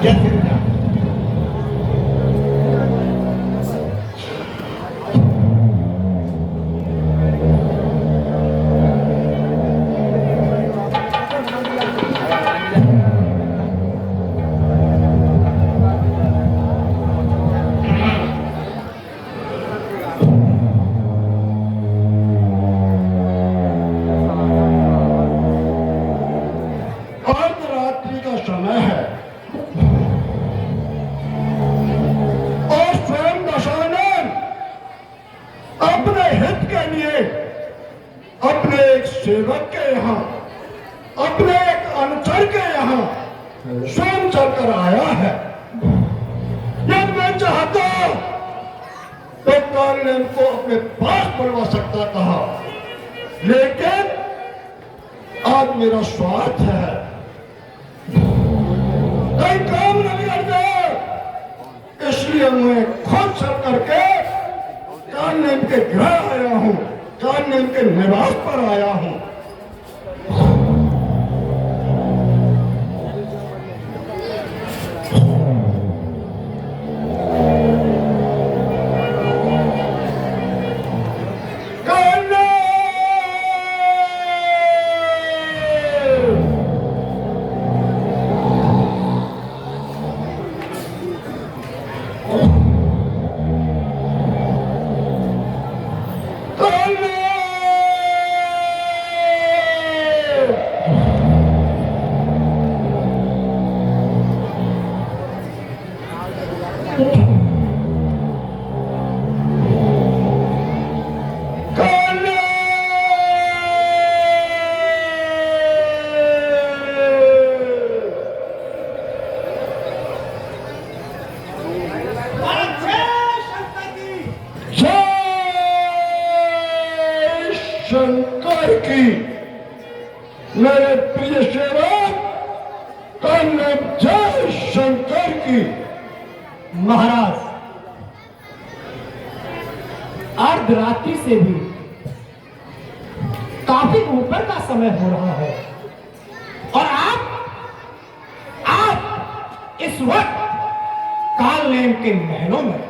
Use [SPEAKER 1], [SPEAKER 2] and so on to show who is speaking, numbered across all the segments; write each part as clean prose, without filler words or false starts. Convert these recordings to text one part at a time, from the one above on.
[SPEAKER 1] जैसे क्या? रात्रि का समय है और स्वयं दशानन अपने हित के लिए अपने एक सेवक के यहाँ, अपने एक अनुचर के यहाँ स्वयं चलकर आया है। यदि मैं चाहता तो काल को अपने पास बुलवा सकता था, लेकिन आज मेरा स्वार्थ है, कहीं काम न बिगड़ जाए, इसलिए मैं खुद चल करके कानून के घर आया हूं, कानून के निवास पर आया हूं। शंकर की, मेरे प्रिय सेवक कन्नम जय शंकर की।
[SPEAKER 2] महाराज, अर्धरात्रि से भी काफी ऊपर का समय हो रहा है और आप इस वक्त कालनेम के महलों में।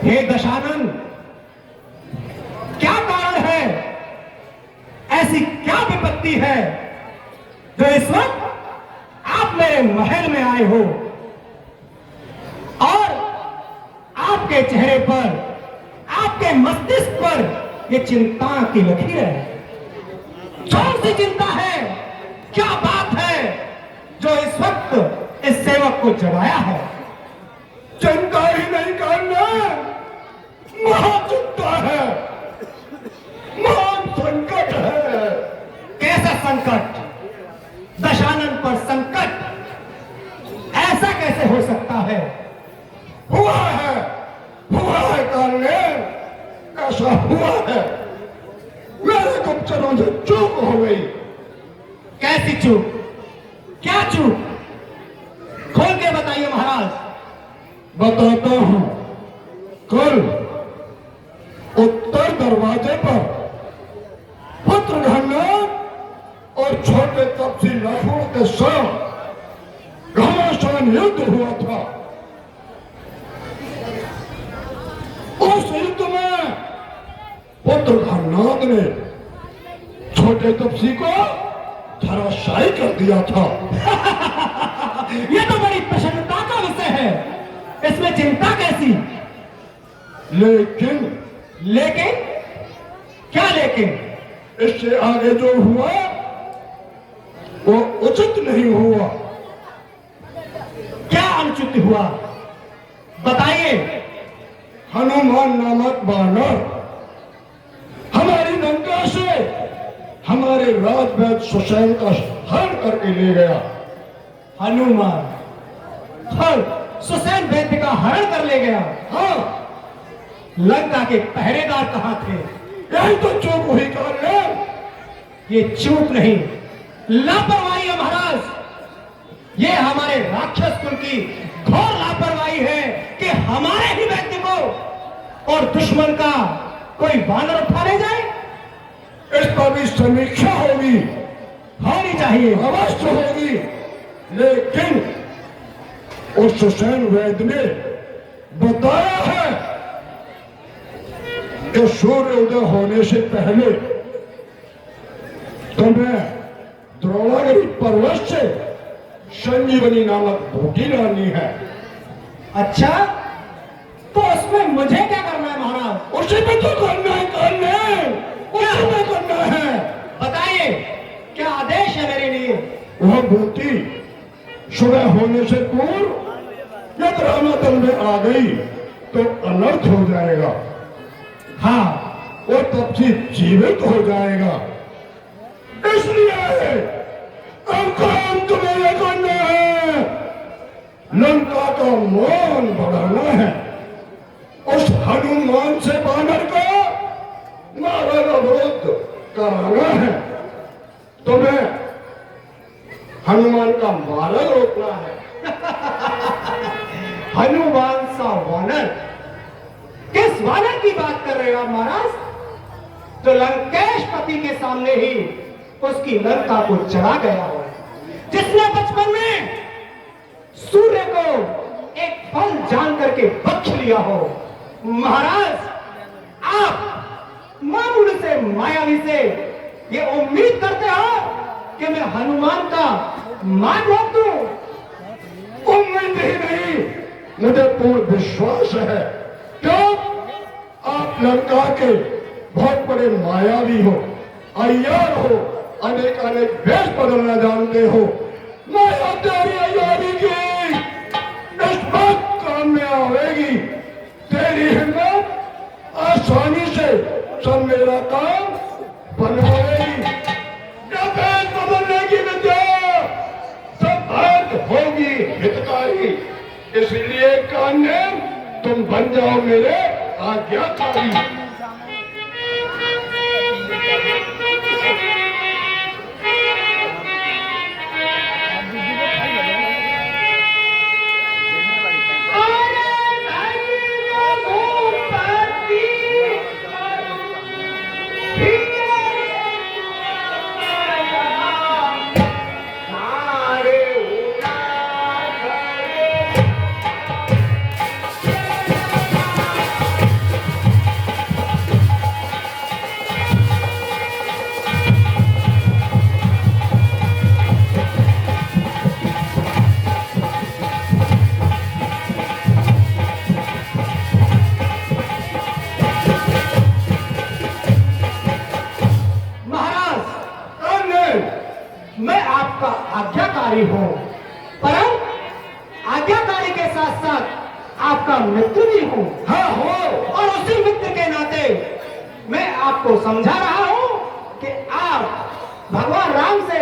[SPEAKER 2] हे दशानन, क्या कारण है, ऐसी क्या विपत्ति है जो इस वक्त आप मेरे महल में आए हो और आपके चेहरे पर, आपके मस्तिष्क पर ये चिंता की लकीर है? कौन सी चिंता है, क्या बात है जो इस वक्त इस सेवक को जगाया है?
[SPEAKER 1] चिंता ही नहीं करना, महाचिंता है, महान संकट है।
[SPEAKER 2] कैसा संकट? दशानन पर संकट? ऐसा कैसे हो सकता है?
[SPEAKER 1] हुआ है कालनेम, ऐसा हुआ है। मेरे गुप्तचरों से चूक हो गई।
[SPEAKER 2] कैसी चूक? क्या चूक? खोल के बताइए महाराज।
[SPEAKER 1] बताता हूं। कल उत्तर दरवाजे पर पुत्र घनौत और छोटे तपसी लखनऊ के साथ घमासान युद्ध हुआ था। उस युद्ध में पुत्र घनौत ने छोटे तपसी को धराशायी कर दिया था।
[SPEAKER 2] यह तो बड़ी प्रसन्नता का विषय है, इसमें चिंता कैसी?
[SPEAKER 1] लेकिन
[SPEAKER 2] क्या लेकिन?
[SPEAKER 1] इससे आगे जो हुआ वो उचित नहीं हुआ।
[SPEAKER 2] क्या अनुचित हुआ, बताइए।
[SPEAKER 1] हनुमान नामक बानर हमारी लंका से हमारे राजवैद्य सुसैन का हरण करके ले गया।
[SPEAKER 2] हनुमान सुसैन वैद्य का हरण कर ले गया?
[SPEAKER 1] हाँ,
[SPEAKER 2] लंका के पहरेदार कहां थे?
[SPEAKER 1] यही तो चूक हुई कालनेम।
[SPEAKER 2] ये चूक नहीं, लापरवाही है महाराज। ये हमारे राक्षस कुल की घोर लापरवाही है कि हमारे ही वैद्य को और दुश्मन का कोई वानर उठा ले जाए।
[SPEAKER 1] इस पर भी समीक्षा होगी,
[SPEAKER 2] होनी चाहिए।
[SPEAKER 1] अवश्य होगी। लेकिन उस हुसैन वैद ने बताया है कि सूर्य उदय होने से पहले तुम्हें द्रोणागिरी पर्वत से संजीवनी नामक बूटी लानी है।
[SPEAKER 2] अच्छा, तो उसमें मुझे क्या करना है महाराज?
[SPEAKER 1] उसी में तो करना है, उसी में करना है।
[SPEAKER 2] बताइए, क्या आदेश है मेरे लिए?
[SPEAKER 1] वह बूटी सुबह होने से पूर्व यदि रामातल में आ गई तो अनर्थ हो जाएगा।
[SPEAKER 2] हाँ,
[SPEAKER 1] वो तब से जीवित हो जाएगा। इसलिए अब काम तुम्हें ये करना है, लंका का मान बढ़ाना है। उस हनुमान से बानर को मारा विरोध कराना है। तुम्हें हनुमान का मार्ग रोकना है।
[SPEAKER 2] हनुमान सा वानर? किस वानर की बात कर रहे हो आप महाराज? तो लंकेशपति के सामने ही उसकी लंका को चला गया हो, जिसने बचपन में सूर्य को एक फल जान करके बख्श लिया हो। महाराज, आप मामूली से मायावी से ये उम्मीद करते हो कि मैं हनुमान का मान रोक दूं?
[SPEAKER 1] उम्मीद ही नहीं, मुझे पूर्ण विश्वास है। क्यों? आप लंका के बहुत बड़े मायावी हो, अय्यार हो, अनेक अनेक वेश बदलना जानते हो। माया तेरी अय्यारी की इस बात काम में आवेगी। तेरी हिम्मत आसानी से सब मेरा काम बनवाएगी। जब वेश बदलने की विद्या सब बात होगी हितकारी। इसलिए कान्हे तुम बन जाओ मेरे आज्ञाकारी।
[SPEAKER 2] मैं आपका आज्ञाकारी हूं, परंतु आज्ञाकारी के साथ साथ आपका मित्र भी हूं। हाँ हो, और उसी मित्र के नाते मैं आपको समझा रहा हूं कि आप भगवान राम से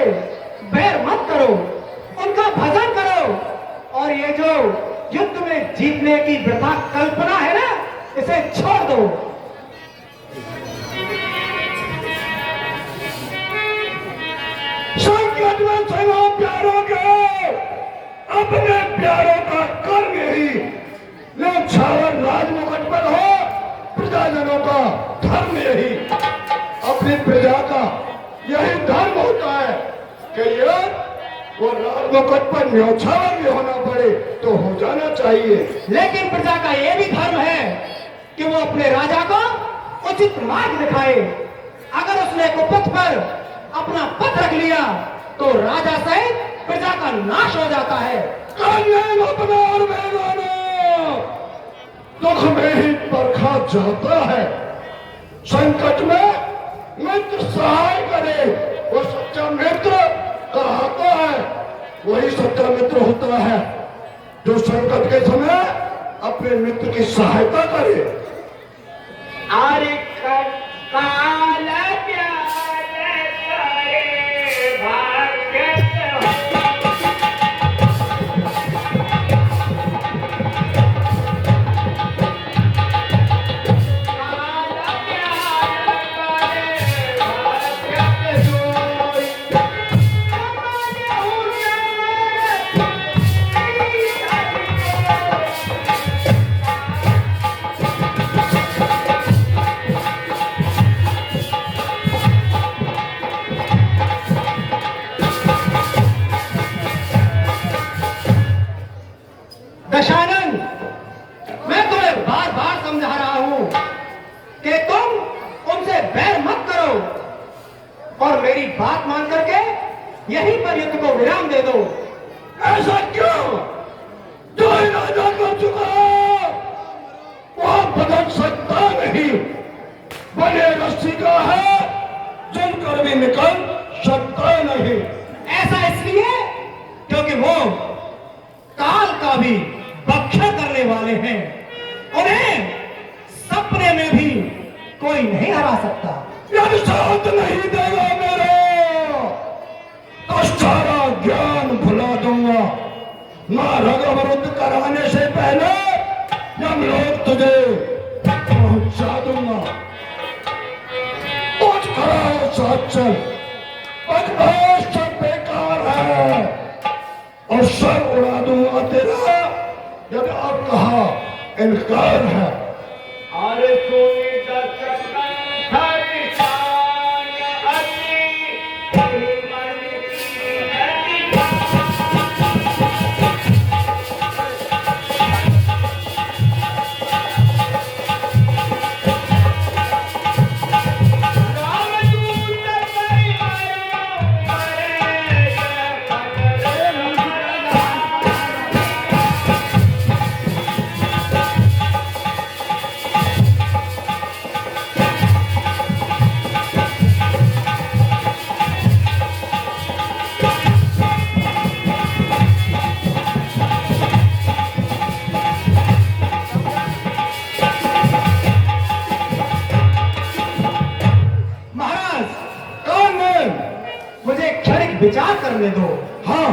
[SPEAKER 2] बैर मत करो, उनका भजन करो, और ये जो युद्ध में जीतने की वृथा कल्पना है ना, इसे छोड़ दो।
[SPEAKER 1] संकट में सैना प्यारों के अपने प्यारों का कर्म यही, न्यौछावर राजमुकुट पर हो, प्रजाजनों का धर्म यही। अपनी प्रजा का यही धर्म होता है कि ये वो राजमुकुट पर न्यौछावर भी होना पड़े तो हो जाना चाहिए।
[SPEAKER 2] लेकिन प्रजा का यह भी धर्म है कि वो अपने राजा को उचित मार्ग दिखाए। अगर उसने कुपथ पर अपना पथ रख लिया तो राजा सहित प्रजा का नाश हो जाता है।
[SPEAKER 1] दुख में ही परखा जाता है, संकट में मित्र सहाय करे। वो सच्चा मित्र कहता है, वही सच्चा मित्र होता है जो संकट के समय अपने मित्र की सहायता करे।
[SPEAKER 2] अरे काल कि तुम उनसे बैर मत करो और मेरी बात मान करके यहीं पर युद्ध को विराम दे दो।
[SPEAKER 1] ऐसा क्यों? जो इरादा कर चुका वह बदल सकता नहीं। बने रस्सी का है, जलकर भी निकल सकता नहीं।
[SPEAKER 2] ऐसा इसलिए क्योंकि वो काल का भी भक्षण करने वाले हैं। उन्हें सपने में भी कोई नहीं हरा सकता।
[SPEAKER 1] यदि साथ नहीं देगा मेरा तो सारा ज्ञान भुला दूंगा। मारग अवरुद्ध कराने से पहले यमलोक तुझे पहुंचा दूंगा। उठ खड़ा हो, साथ चल। बकवास सब बेकार है और सर उड़ा दूंगा तेरा जब अब कहा इनकार है।
[SPEAKER 3] अरे सोनी दर्शक हरि शान अति मन की
[SPEAKER 2] मुझे क्षणिक विचार करने दो।
[SPEAKER 1] हाँ,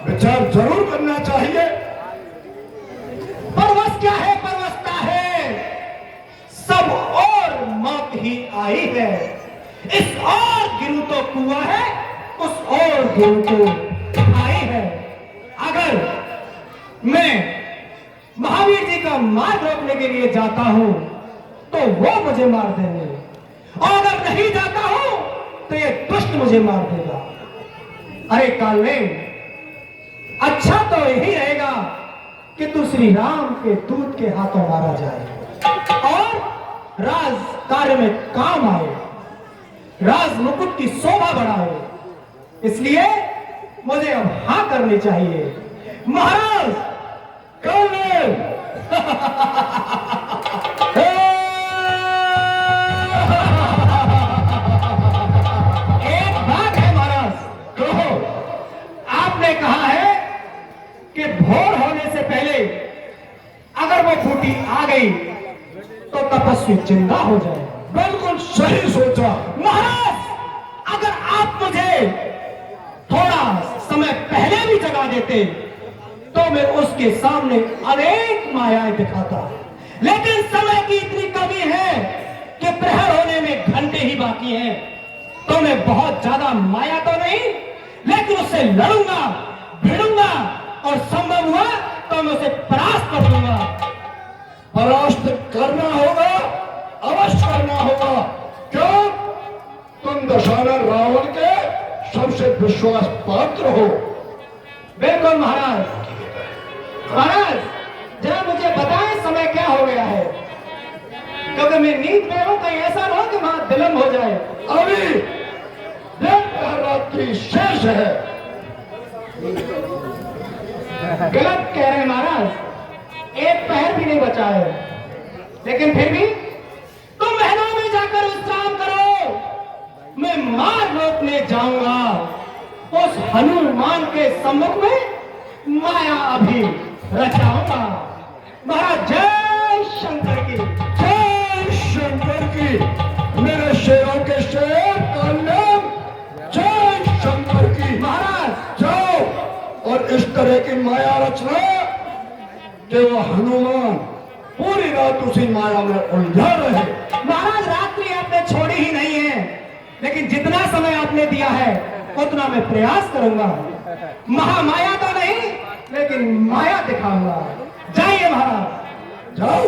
[SPEAKER 1] विचार जरूर करना चाहिए।
[SPEAKER 2] परवश क्या है? परवशता है सब और मौत ही आई है। इस और गिरू तो कुआं है, उस और गिरू तो आई है। अगर मैं महावीर जी का मार्ग रोकने के लिए जाता हूं तो वो मुझे मार देंगे, और अगर नहीं जाता हूं तो ये दुष्ट मुझे मार देगा। अरे कालनेम, अच्छा तो यही रहेगा कि तू श्री राम के दूत के हाथों मारा जाए और राज कार्य में काम आए, राज मुकुट की शोभा बढ़ाए। इसलिए मुझे अब हाँ करनी चाहिए। महाराज
[SPEAKER 1] कालनेम
[SPEAKER 2] एक बात है महाराज,
[SPEAKER 1] कहो।
[SPEAKER 2] आपने कहा है कि भोर होने से पहले अगर वो फूटी आ गई तो तपस्वी जिंदा हो जाए।
[SPEAKER 1] बिल्कुल सही सोचा।
[SPEAKER 2] महाराज, अगर आप मुझे थोड़ा समय पहले भी जगा देते तो मैं उसके सामने अनेक मायाएं दिखाता, लेकिन समय की इतनी कमी है कि प्रहर होने में घंटे ही बाकी हैं। तो मैं बहुत ज्यादा माया तो नहीं, लेकिन उससे लड़ूंगा, भिड़ूंगा और संभव हुआ तो मैं उसे परास्त कर दूंगा।
[SPEAKER 1] परास्त करना होगा, अवश्य करना होगा। क्यों? तुम दशहरा रावण के सबसे विश्वास पात्र हो।
[SPEAKER 2] बिल्कुल महाराज। महाराज, जरा मुझे बताएं समय क्या हो गया है, क्योंकि मैं नींद में हूं, कहीं ऐसा ना हो कि वहां विलंब हो जाए।
[SPEAKER 1] अभी रात्रि शेष है।
[SPEAKER 2] गलत कह रहे हैं महाराज, एक पहर भी नहीं बचा है। लेकिन फिर भी तुम महलों में जाकर विश्राम करो, मैं मार रोकने जाऊंगा। उस हनुमान के सम्मुख में माया अभी रचाऊंगा। महाराज जय शंकर की।
[SPEAKER 1] जय शंकर की। मेरे शेरों के शेर कालनेम, जय शंकर की।
[SPEAKER 2] महाराज
[SPEAKER 1] जाओ और इस तरह की माया रचना कि वो हनुमान पूरी रात उसी माया में उलझा रहे।
[SPEAKER 2] महाराज, रात्रि आपने छोड़ी ही नहीं है, लेकिन जितना समय आपने दिया है उतना मैं प्रयास करूंगा। महामाया तो नहीं, लेकिन माया दिखाऊंगा। जाइए महाराज।
[SPEAKER 1] जाओ।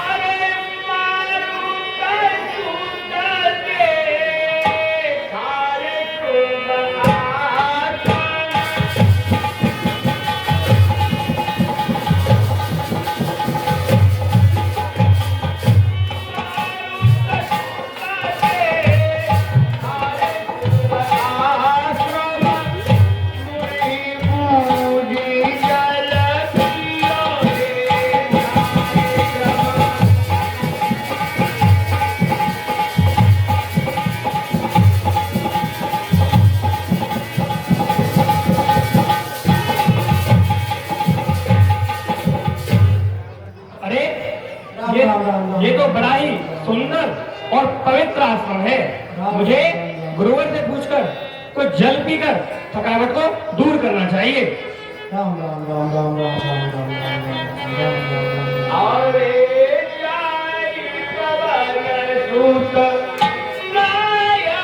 [SPEAKER 3] अरे मारू कसूत के थारे तुम आसन
[SPEAKER 2] अरे ये तो बड़ा ही सुंदर और पवित्र आश्रम है। मुझे गुरुवर से पूछकर कुछ जल पीकर थकावट को दूर करना चाहिए।
[SPEAKER 4] राम राम राम राम राम राम राम राम राम राम राम।
[SPEAKER 3] अरे जाई पवन सूत नाया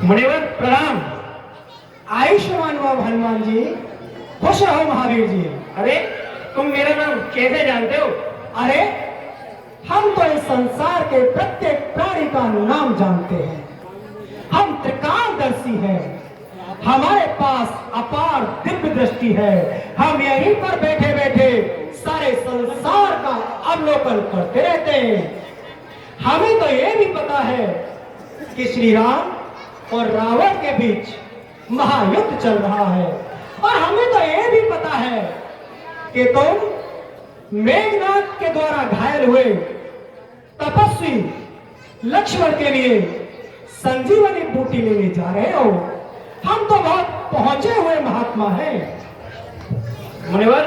[SPEAKER 2] मुनिवर प्रणाम।
[SPEAKER 4] आयुष्मान भव हनुमान जी, खुश रहो महावीर जी।
[SPEAKER 2] अरे तुम मेरा नाम कैसे जानते हो?
[SPEAKER 4] अरे हम तो इस संसार के प्रत्येक प्राणी का नाम जानते हैं। हम त्रिकालदर्शी हैं, हमारे पास अपार दिव्य दृष्टि है। हम यहीं पर बैठे बैठे सारे संसार का अवलोकन करते रहते हैं। हमें तो ये भी पता है कि श्री राम और रावण के बीच महायुद्ध चल रहा है, और हमें तो ये भी पता है कि तुम मेघनाथ के द्वारा घायल हुए तपस्वी लक्ष्मण के लिए संजीवनी बूटी लेने जा रहे हो। हम तो बहुत पहुंचे हुए महात्मा हैं।
[SPEAKER 2] मुनिवर,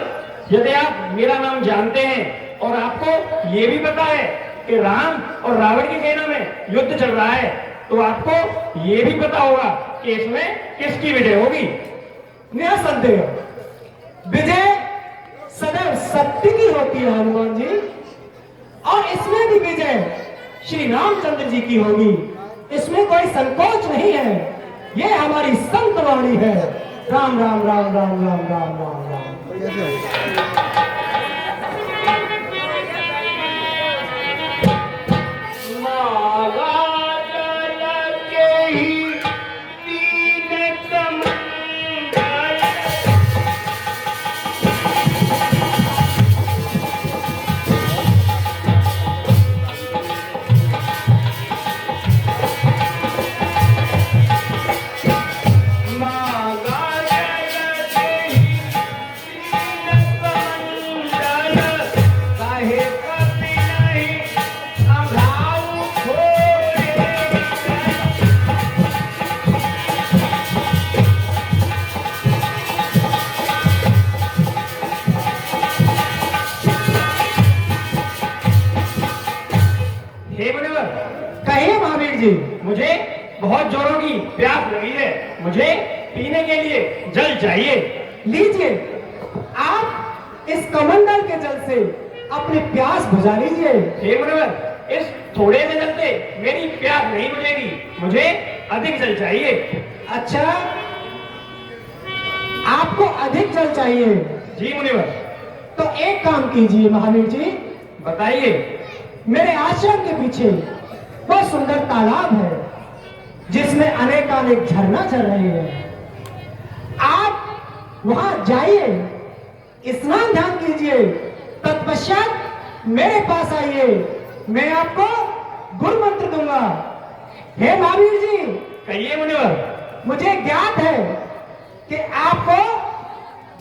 [SPEAKER 2] यदि आप मेरा नाम जानते हैं और आपको ये भी पता है कि राम और रावण की सेना में युद्ध चल रहा है, तो आपको ये भी पता होगा कि इसमें किसकी विजय होगी।
[SPEAKER 4] निसंदेह विजय सदैव सत्य की होती है हनुमान जी, और इसमें भी विजय श्री रामचंद्र जी की होगी। इसमें कोई संकोच नहीं है। ये हमारी संत वाणी है। राम राम राम राम राम राम राम राम।
[SPEAKER 2] कहिए महावीर जी, मुझे बहुत जोरों की प्यास लगी है। मुझे पीने के लिए जल चाहिए।
[SPEAKER 4] लीजिए, आप इस कमंडल के जल से अपनी प्यास बुझा लीजिए।
[SPEAKER 2] हे मुनिवर, इस थोड़े से जल से मेरी प्यास नहीं बुझेगी। मुझे अधिक जल चाहिए।
[SPEAKER 4] अच्छा, आपको अधिक जल चाहिए?
[SPEAKER 2] जी मुनिवर।
[SPEAKER 4] तो एक काम कीजिए महावीर जी,
[SPEAKER 2] बताइए।
[SPEAKER 4] मेरे आश्रम के पीछे बहुत सुंदर तालाब है जिसमें अनेकानेक झरना चल रहे हैं। आप वहां जाइए, स्नान ध्यान कीजिए, तत्पश्चात मेरे पास आइए, मैं आपको गुरु मंत्र दूंगा। हे महावीर जी,
[SPEAKER 2] कहिए मुनिवर।
[SPEAKER 4] मुझे ज्ञात है कि आपको